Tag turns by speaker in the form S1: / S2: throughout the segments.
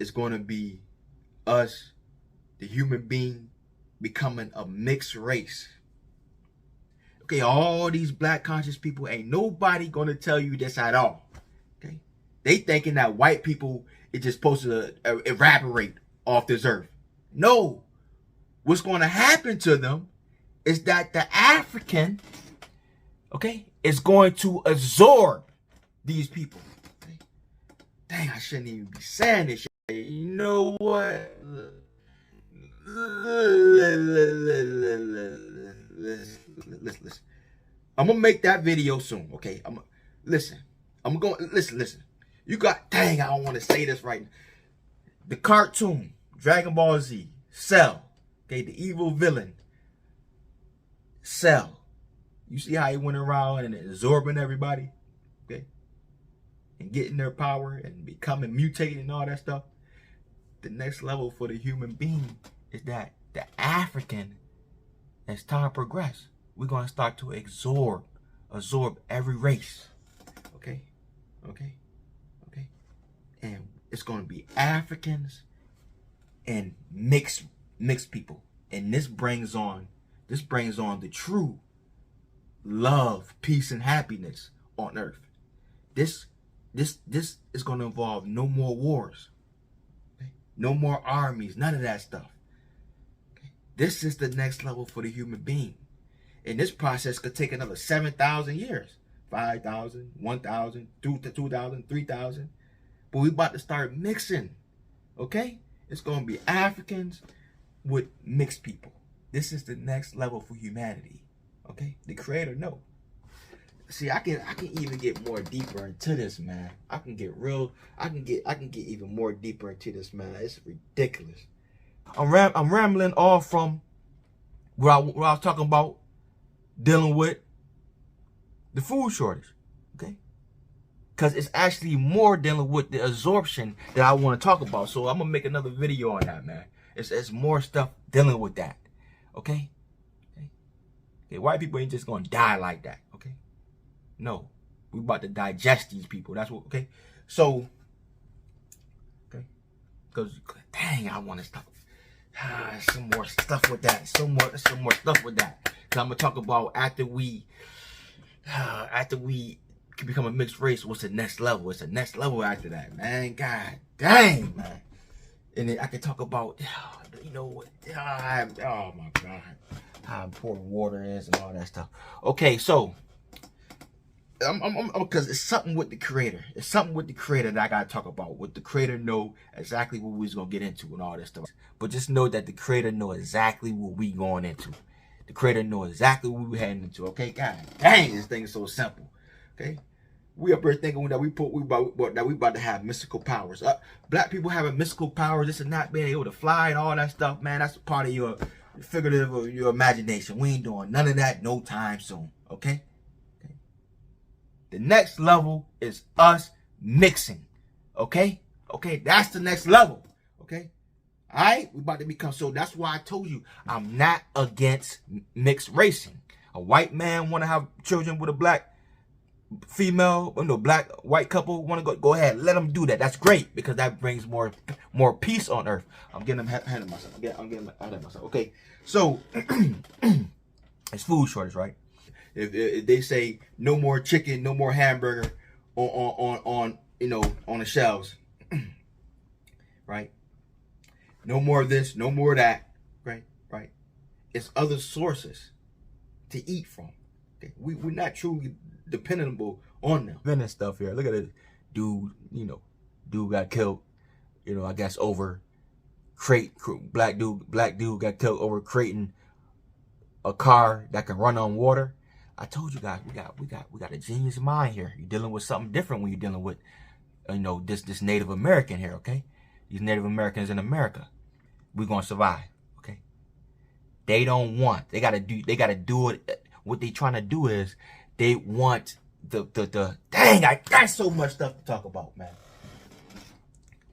S1: is going to be us, the human being, becoming a mixed race. Okay, all these black conscious people, ain't nobody going to tell you this at all. Okay, they thinking that white people is just supposed to evaporate off this earth. No, what's going to happen to them is that the African, okay, is going to absorb these people. Okay? Dang, I shouldn't even be saying this shit. You know what? Listen. I'm gonna make that video soon, okay? Listen. You got, dang, I don't want to say this right now. The cartoon, Dragon Ball Z, Cell, okay, the evil villain, Cell. You see how he went around and absorbing everybody, okay? And getting their power and becoming mutated and all that stuff. The next level for the human being is that the African, as time progresses, we're going to start to absorb every race. Okay? And it's going to be Africans and mixed people. And this brings on the true love, peace, and happiness on earth. This is going to involve no more wars. Okay? No more armies, none of that stuff. Okay? This is the next level for the human being. And this process could take another 7,000 years. 5,000, 1,000, 2,000, 3,000. But we about to start mixing. Okay? It's going to be Africans with mixed people. This is the next level for humanity. Okay? The creator know. See, I can even get more deeper into this, man. I can get even more deeper into this, man. It's ridiculous. I'm rambling all from what I was talking about, dealing with the food shortage, okay? Because it's actually more dealing with the absorption that I want to talk about. So I'm going to make another video on that, man. It's more stuff dealing with that, okay? White people ain't just going to die like that, okay? No. We about to digest these people. That's what, okay? So, okay? Because, dang, I want to stop. Some more stuff with that. Some more stuff with that. Cause I'm gonna talk about after we can become a mixed race, what's the next level? It's the next level after that, man. God dang, man. And then I can talk about, you know what? Oh my God, how important water is and all that stuff. Okay, so because it's something with the creator. It's something with the creator that I gotta talk about. What the creator know exactly what we was gonna get into and all this stuff. But just know that the creator know exactly what we going into. The creator know exactly what we're heading into. Okay, God dang, this thing is so simple. Okay, we up here thinking that we about to have mystical powers. Black people having mystical powers, this and that, being able to fly and all that stuff, man. That's part of your figurative or your imagination. We ain't doing none of that no time soon. Okay. The next level is us mixing. Okay, that's the next level. Okay. All right, we about to become, so that's why I told you I'm not against mixed racing. A white man want to have children with a black female, black white couple want to go ahead, let them do that. That's great because that brings more peace on earth. I'm getting ahead of myself. I'm getting ahead of myself. Okay, so it's food shortage, right? If they say no more chicken, no more hamburger on the shelves, right? No more of this, no more of that, right? It's other sources to eat from. Okay, we're not truly dependable on them. Vending stuff here. Look at this dude. Dude got killed. I guess over black dude got killed over creating a car that can run on water. I told you guys, we got a genius mind here. You're dealing with something different when you're dealing with, this Native American here. Okay, these Native Americans in America, we're gonna survive. Okay, they don't want. They gotta do it. What they trying to do is they want the dang. I got so much stuff to talk about, man.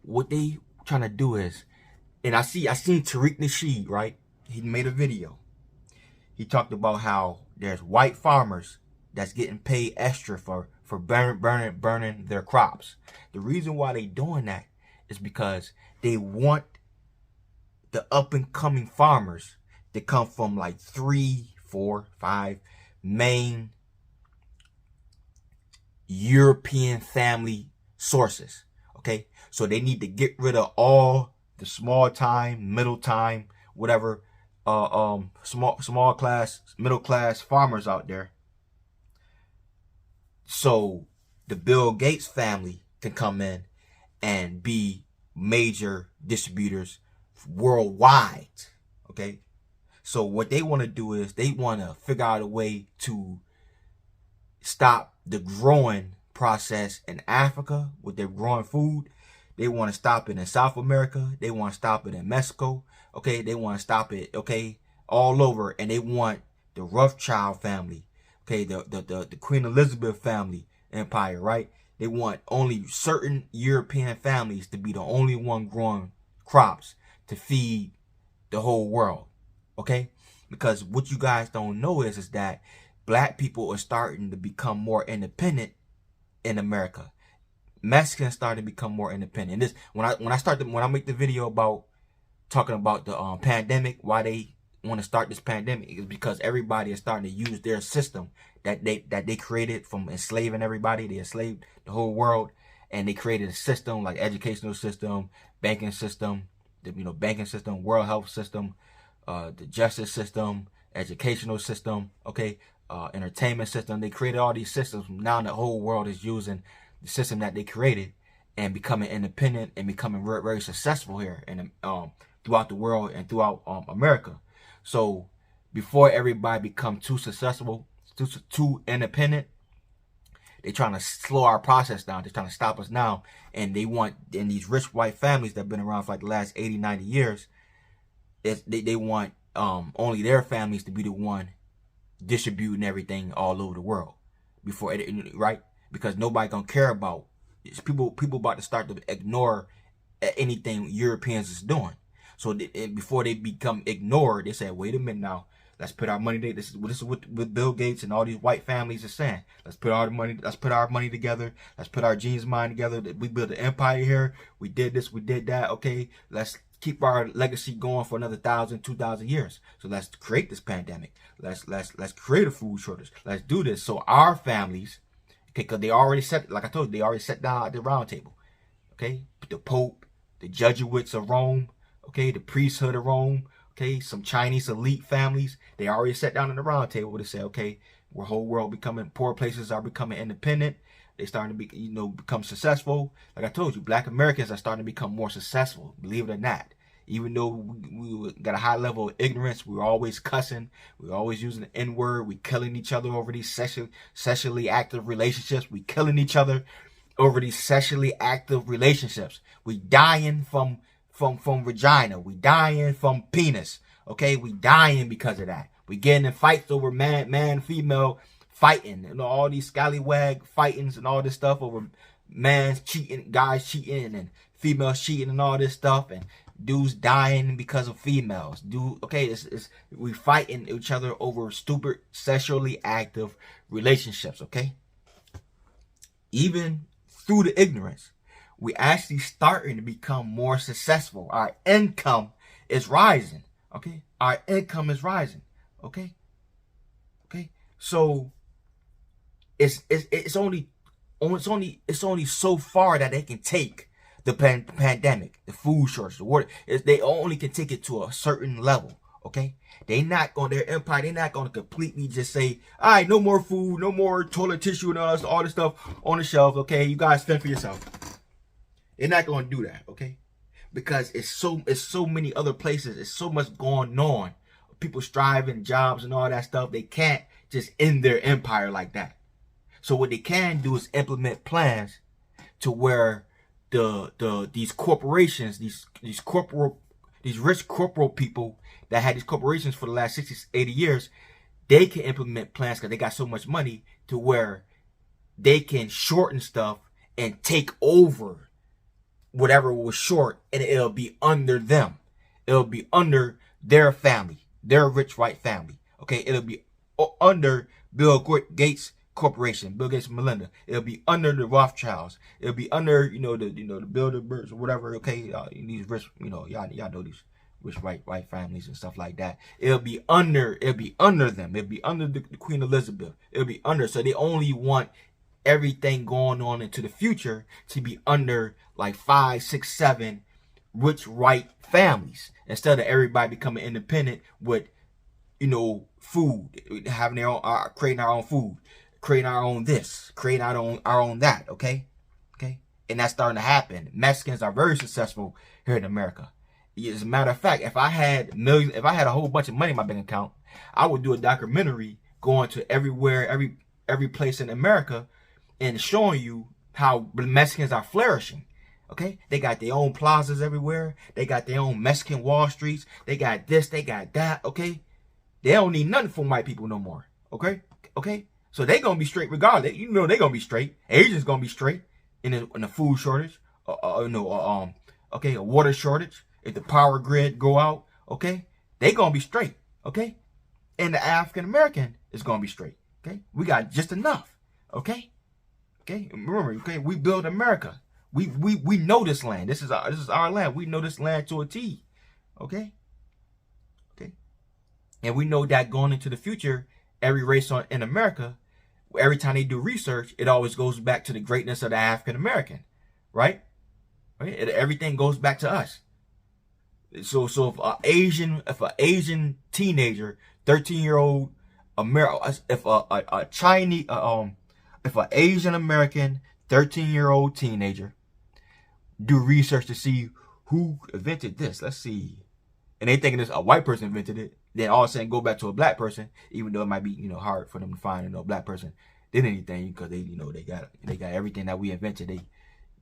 S1: What they trying to do is, and I seen Tariq Nasheed, right? He made a video. He talked about how there's white farmers that's getting paid extra for burning their crops. The reason why they doing that is because they want the up and coming farmers to come from like 3, 4, 5 main European family sources. Okay, so they need to get rid of all the small time, middle time, whatever, small class, middle class farmers out there. So the Bill Gates family can come in and be major distributors worldwide. Okay, so what they want to do is they want to figure out a way to stop the growing process in Africa with their growing food. They want to stop it in South America. They want to stop it in Mexico. Okay, they want to stop it, okay, all over. And they want the Rothschild family, okay, the Queen Elizabeth family empire, right? They want only certain European families to be the only one growing crops to feed the whole world, okay? Because what you guys don't know is that black people are starting to become more independent in America. Mexicans starting to become more independent. This when I make the video about talking about the pandemic, why they want to start this pandemic is because everybody is starting to use their system that they created from enslaving everybody. They enslaved the whole world, and they created a system like educational system, banking system, banking system, world health system, the justice system, educational system, okay, entertainment system. They created all these systems. Now the whole world is using the system that they created and becoming independent and becoming very, very successful here and throughout the world and throughout America. So before everybody become too successful, too independent, they're trying to slow our process down. They're trying to stop us now. And they want, in these rich white families that have been around for like the last 80, 90 years, they want only their families to be the one distributing everything all over the world before it, right? Because nobody gonna care about people about to start to ignore anything Europeans is doing. So before they become ignored, they say, wait a minute now, let's put our money there. This is what Bill Gates and all these white families are saying. Let's put our money together. Let's put our genes mind together. We built an empire here. We did this, we did that. Okay, let's keep our legacy going for another 1,000, 2,000 years. So let's create this pandemic. Let's create a food shortage. Let's do this. So our families, okay, because they already set, like I told you, they already sat down at the round table. Okay, the Pope, the Jesuits of Rome, okay, the priesthood of Rome, okay, some Chinese elite families, they already sat down at the round table to say, okay, the whole world becoming, poor places are becoming independent. They starting to be, become successful. Like I told you, black Americans are starting to become more successful, believe it or not. Even though we got a high level of ignorance, we're always cussing, we're always using the N-word, we killing each other over these sexually active relationships, we killing each other over these sexually active relationships. We dying from vagina, we dying from penis, okay? We dying because of that. We getting in fights over man, female fighting, all these scallywag fightings and all this stuff over man's cheating, guys cheating, and females cheating and all this stuff, and dudes dying because of females. We fighting each other over stupid sexually active relationships, okay? Even through the ignorance, we actually starting to become more successful. Our income is rising, okay? Our income is rising, okay? Okay, so it's only so far that they can take the pandemic, the food shortage, the water. They only can take it to a certain level, okay? They not going, their empire, they're not going to completely just say, all right, no more food, no more toilet tissue and all this stuff on the shelf, okay? You guys fend for yourself. They're not going to do that, okay? Because it's so many other places. It's so much going on. People striving, jobs and all that stuff. They can't just end their empire like that. So what they can do is implement plans to where these corporations, these rich corporate people that had these corporations for the last 60, 80 years, they can implement plans because they got so much money to where they can shorten stuff and take over whatever was short, and it'll be under them. It'll be under their family, their rich white family. Okay, it'll be under Bill Gates' corporation, Bill Gates and Melinda. It'll be under the Rothschilds. It'll be under, the Bilderbergs or whatever. Okay, these rich, y'all know these rich white families and stuff like that. It'll be under them. It'll be under the Queen Elizabeth. It'll be under. So they only want everything going on into the future to be under like 5, 6, 7 rich white families, instead of everybody becoming independent with, food, having their own, creating our own food, creating our own this, creating our own that. Okay, and that's starting to happen. Mexicans are very successful here in America. As a matter of fact, if I had a whole bunch of money in my bank account, I would do a documentary going to everywhere, every place in America, and showing you how the Mexicans are flourishing. Okay, they got their own plazas everywhere. They got their own Mexican Wall Streets. They got this, they got that. Okay, they don't need nothing from white people no more. Okay, so they gonna be straight regardless. They gonna be straight. Asians gonna be straight in a food shortage. A water shortage. If the power grid go out, okay, they gonna be straight. Okay, and the African American is gonna be straight. Okay, we got just enough. Okay, remember, okay, we build America. We know this land. This is our land. We know this land to a T. Okay? And we know that going into the future, every race in America, every time they do research, it always goes back to the greatness of the African American. Right? Everything goes back to us. So if an Asian teenager, 13-year-old if an Asian American 13-year-old teenager do research to see who invented this, let's see, and they thinking this a white person invented it, then all of a sudden go back to a black person, even though it might be hard for them to find a black person did anything, because they got everything that we invented, they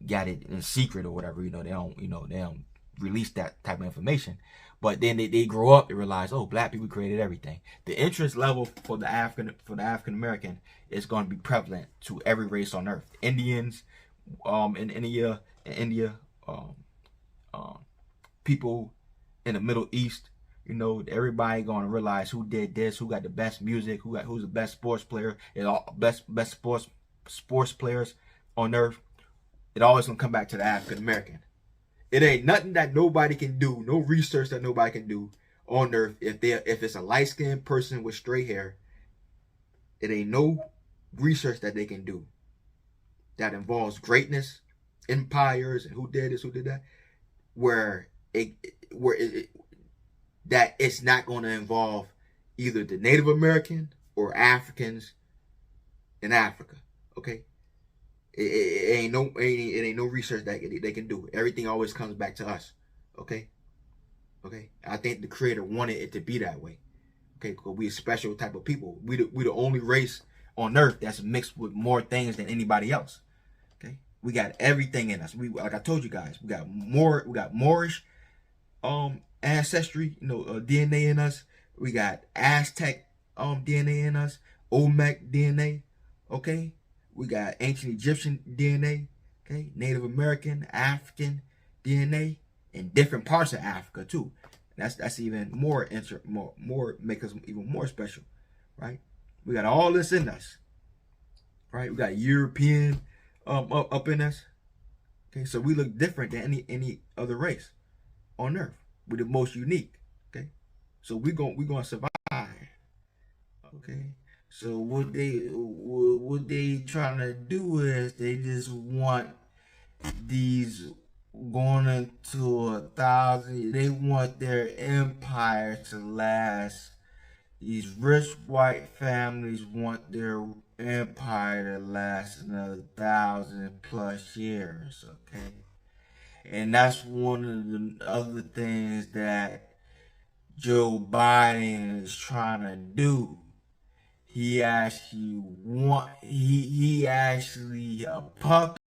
S1: got it in secret or whatever. They don't release that type of information. But then they grow up and realize, oh, black people created everything. The interest level for the African American is going to be prevalent to every race on earth. Indians, in India, people in the Middle East. Everybody going to realize who did this, who got the best music, who's the best sports player, best sports players on earth. It always gonna come back to the African American. It ain't nothing that nobody can do, no research that nobody can do on earth. If it's a light-skinned person with straight hair, it ain't no research that they can do that involves greatness, empires, and who did this, who did that, that it's not going to involve either the Native American or Africans in Africa. Okay, it ain't no research that they can do. Everything always comes back to us. Okay. I think the Creator wanted it to be that way. Okay, because we a special type of people. We the only race on earth that's mixed with more things than anybody else. Okay, we got everything in us. Like I told you guys, we got Moorish ancestry, DNA in us. We got Aztec DNA in us, Olmec DNA. Okay, we got ancient Egyptian DNA. Okay, Native American, African DNA, in different parts of Africa too. That's even more make us even more special, right? We got all this in us, right? We got European up in us. Okay, so we look different than any other race on earth. We're the most unique. Okay, so we're gonna survive. Okay, so what they trying to do is they just want these going into 1,000. They want their empire to last. These rich white families want their empire to last another 1,000+ years. Okay. And that's one of the other things that Joe Biden is trying to do. He actually a puppet